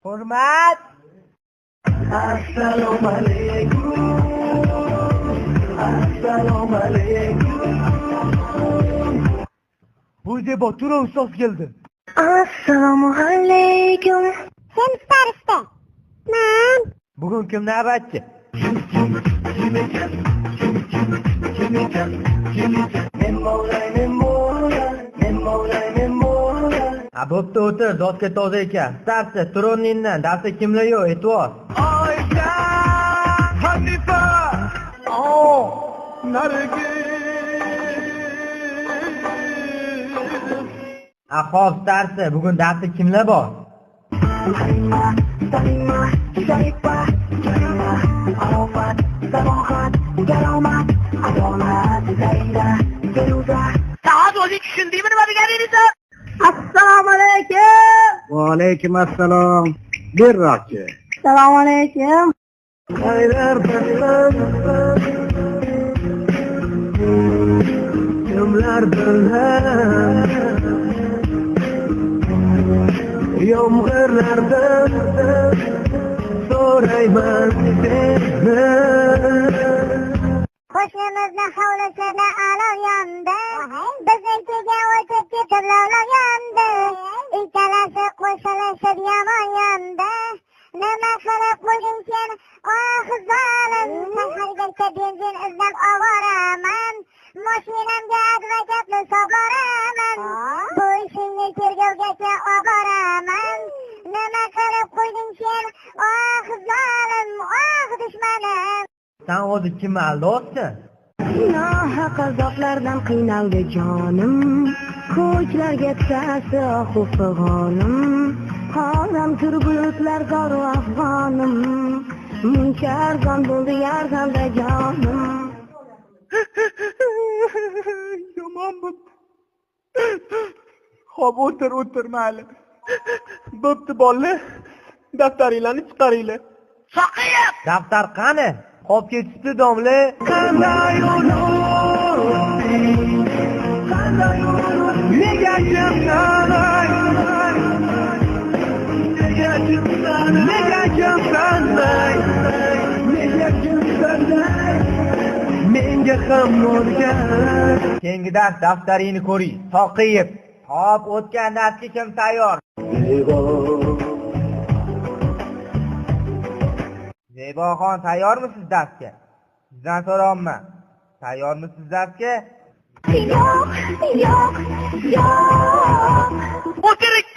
Hurmat! Assalomu alaykum. Assalomu alaykum. Bu Zebo Tura ustoz keldi. Assalomu alaykum. Kim starista? Men. Bugun kim navbatchi? Bo'pti o'tir, dodga toza ekan. Starsi, Turonindan darsa kimlar yo'q, e'tibor. Oyda Hanifa. Xo'p, starsi, bugun darsa kimlar bor? Saat o'zi tushundingmi nima deganingizni? Assalomu alaykum. Va alaykum assalom. Berroqchi. Assalomu alaykum. Kimlar bilan yomg'irlarda so'rayman seni. Qo'shnimizni hovlisida olov yondi. Biznikiga o'tib ketib lavlov yondi. Ikkalasi qo'shilishib yomon yondi. Nima qilib qo'yding sen, oh zolim? Sahargacha benzin izlab ovoraman. Mashinamga advokatni soboraman. Bu ishingni tergovgacha oboraman. Nima qilib qo'yding sen, oh zolim, oh dushmanim? Sen o'zi kimni aldayapsan? Nohaq azoblardan qiynaldi jonim. Ko'chlarga tushasi ohu fig'onim. Qoram tur bulutlar zoru afg'onim. Muncha arzon bo'ldi yordamda jonim. Yomon bo'pti. Xo'p, o'tir mayli. Bo'pti bolalar. Daftaringlarni chiqaringlar. Soqiyib! Daftar qani? Qolib ketibdi domla. Qanday yo'l? Nega kimsanay? Nega kimsanay? Menga ham o'rgat. Keyingi dars daftaringni ko'ring. Soqiyib. Hop, o'tgan darsga kim tayyor? Zeboxon, tayyormisiz darsga? Sizdan so'rayman. Tayyormisiz darsga? Yo'q. O'tiring.